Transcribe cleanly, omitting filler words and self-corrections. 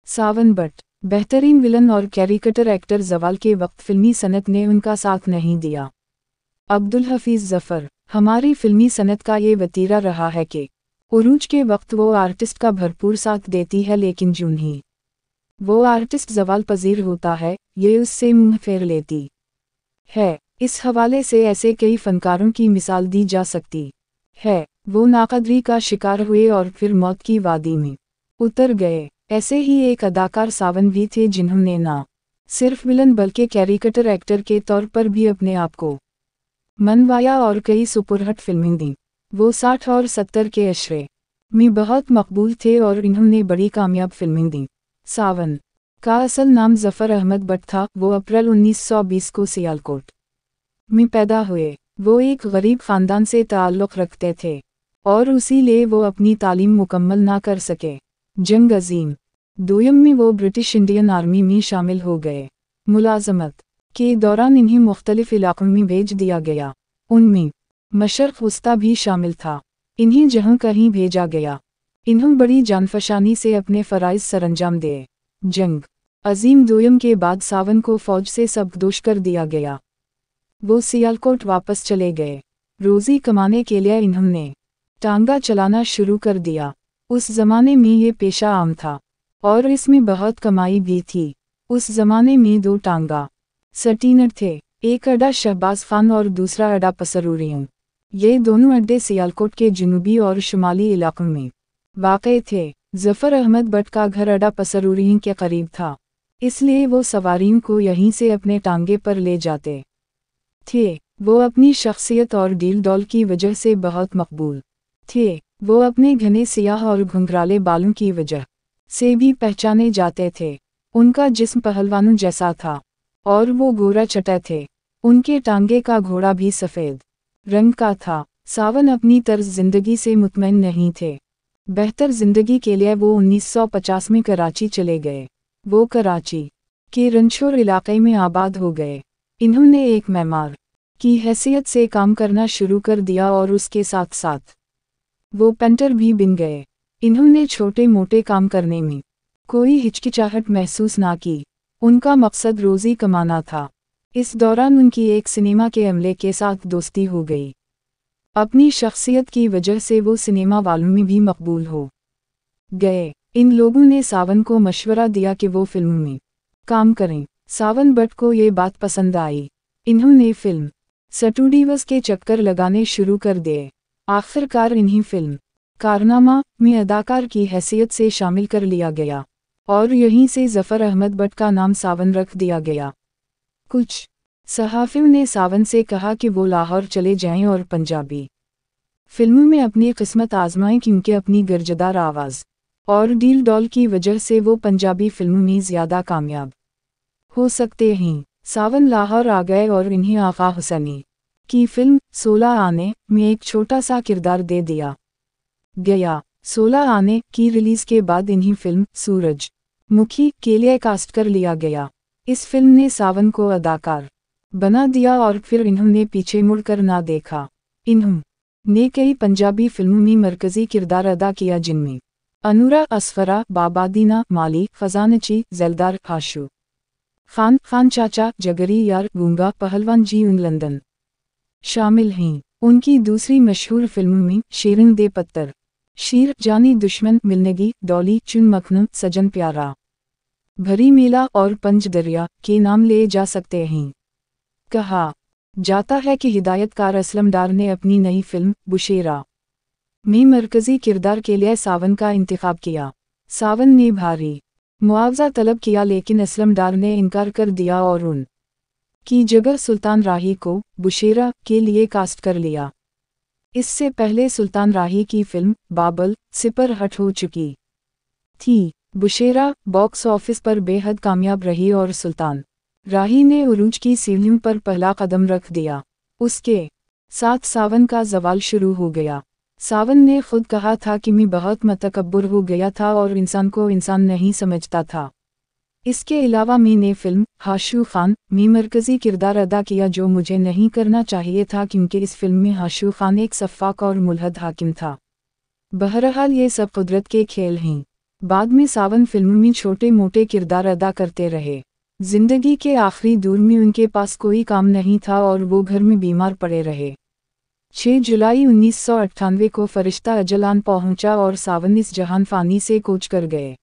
सावन but बेहतरीन villain और कैरिकेटर actor ज़वाल के वक्त फिल्मी सनत ने उनका साथ नहीं दिया। अब्दुल हफीज़ ज़फ़र, हमारी फिल्मी सनत का ये वतीरा रहा है कि उरूज के वक्त वो आर्टिस्ट का भरपूर साथ देती है, लेकिन जून ही वो आर्टिस्ट ज़वाल पजीर होता है, ये उससे मुंह फेर लेती है। इस हवाले से ऐसे कई फनकारों की मिसाल दी जा सकती है। वो नाकदरी का शिकार हुए और फिर मौत की वादी में उतर गए। ऐसे ही एक अदाकार सावन भी थे, जिन्होंने ना सिर्फ विलन बल्कि कैरिकेटर एक्टर के तौर पर भी अपने आप को मनवाया और कई सुपरहिट फिल्में दी। वो 60 और 70 के अशरे में बहुत मकबूल थे और इन्होंने बड़ी कामयाब फिल्में दी। सावन का असल नाम ज़फ़र अहमद बट था। वो अप्रैल 1920 को सियालकोट में पैदा हुए। वो एक गरीब ख़ानदान से ताल्लुक़ रखते थे और उसीलिए वो अपनी तालीम मुकम्मल ना कर सके। जंग अज़ीम दोयम में वो ब्रिटिश इंडियन आर्मी में शामिल हो गए। मुलाज़मत के दौरान इन्हें मुख्तलिफ इलाक़ों में भेज दिया गया। उनमें मशरक़ वस्ता भी शामिल था। इन्हें जहाँ कहीं भेजा गया, इन्हों बड़ी जानफशानी से अपने फ़राइज़ सरअंजाम दिए। जंग अज़ीम दोयम के बाद सावन को फ़ौज से सबकदोश कर दिया गया। वो सियालकोट वापस चले गए। रोज़ी कमाने के लिए इन्होंने टांगा चलाना शुरू कर दिया। उस ज़माने में ये पेशा आम था और इसमें बहुत कमाई भी थी। उस ज़माने में 2 टांगा सटीनर थे, एक अड्डा शहबाज खान और दूसरा अड्डा पसरूरियों। ये दोनों अड्डे सियालकोट के जनूबी और शुमाली इलाकों में वाक़े थे। ज़फ़र अहमद बट का घर अड्डा पसरूरियों के करीब था, इसलिए वो सवारियों को यहीं से अपने टांगे पर ले जाते थे। वो अपनी शख्सियत और डील डॉल की वजह से बहुत मकबूल थे। वो अपने घने सियाह और घुंघराले बालों की वजह से भी पहचाने जाते थे। उनका जिस्म पहलवानों जैसा था और वो गोरा चटा थे। उनके टांगे का घोड़ा भी सफ़ेद रंग का था। सावन अपनी तर्ज ज़िंदगी से मुतमईन नहीं थे। बेहतर ज़िंदगी के लिए वो 1950 में कराची चले गए। वो कराची के रंछोर इलाक़े में आबाद हो गए। इन्होंने एक मेमार की हैसियत से काम करना शुरू कर दिया और उसके साथ साथ वो पेंटर भी बन गए। इन्होंने छोटे मोटे काम करने में कोई हिचकिचाहट महसूस ना की। उनका मकसद रोज़ी कमाना था। इस दौरान उनकी एक सिनेमा के अमले के साथ दोस्ती हो गई। अपनी शख्सियत की वजह से वो सिनेमा वालों में भी मकबूल हो गए। इन लोगों ने सावन को मशवरा दिया कि वो फिल्म में काम करें। सावन बट को ये बात पसंद आई। इन्होंने फिल्म स्टूडियोज़ के चक्कर लगाने शुरू कर दिए। आखिरकार इन्हीं फिल्म कारनामा में अदाकार की हैसियत से शामिल कर लिया गया और यहीं से ज़फ़र अहमद बट का नाम सावन रख दिया गया। कुछ सहाफ़ियों ने सावन से कहा कि वो लाहौर चले जाएं और पंजाबी फिल्मों में अपनी किस्मत आजमाएं, क्योंकि अपनी गर्जदार आवाज़ और डील डॉल की वजह से वो पंजाबी फिल्मों में ज़्यादा कामयाब हो सकते हैं। सावन लाहौर आ गए और इन्हें आका हुसैनी की फिल्म 16 आने में एक छोटा सा किरदार दे दिया गया। 16 आने की रिलीज़ के बाद इन्हीं फिल्म सूरज मुखी के लिए कास्ट कर लिया गया। इस फिल्म ने सावन को अदाकार बना दिया और फिर इन्होंने पीछे मुड़कर ना देखा। इन्होंने कई पंजाबी फिल्मों में मरकज़ी किरदार अदा किया, जिनमें अनूरा असफरा, बाबादीना, माली, खजानची, ज़ेलदार, हाशू खान, खान चाचा, जगरी यार, गूंगा पहलवान जी उन लंदन शामिल हैं। उनकी दूसरी मशहूर फिल्मों में शेरन दे पत्तर, शीर, जानी दुश्मन, मिलनेगी, डॉली, चुन मखनू, सजन प्यारा, भरी मेला और पंच दरिया के नाम ले जा सकते हैं। कहा जाता है कि हिदायतकार असलम डार ने अपनी नई फिल्म बुशेरा में मरकज़ी किरदार के लिए सावन का इंतखाब किया। सावन ने भारी मुआवजा तलब किया, लेकिन असलम डार ने इनकार कर दिया और उन की जगह सुल्तान राही को बुशेरा के लिए कास्ट कर लिया। इससे पहले सुल्तान राही की फिल्म बाबल सुपरहिट हो चुकी थी। बुशेरा बॉक्स ऑफिस पर बेहद कामयाब रही और सुल्तान राही ने उरूज की सीढ़ियों पर पहला कदम रख दिया। उसके साथ सावन का ज़वाल शुरू हो गया। सावन ने खुद कहा था कि मैं बहुत मतकब्बर हो गया था और इंसान को इंसान नहीं समझता था। इसके अलावा मैंने फिल्म हाशू खान में मरकज़ी किरदार अदा किया, जो मुझे नहीं करना चाहिए था, क्योंकि इस फिल्म में हाशू खान एक सफ़ाक और मुल्हद हाकिम था। बहरहाल ये सब कुदरत के खेल हैं। بعد میں सावन फिल्म में छोटे मोटे किरदार अदा करते रहे। जिंदगी के आखिरी दौर में उनके पास कोई काम नहीं था और वो घर में बीमार पड़े रहे। 6 जुलाई 1998 को फरिश्ता अजल आन पहुंचा और सावन इस जहान फानी से कूच कर गए।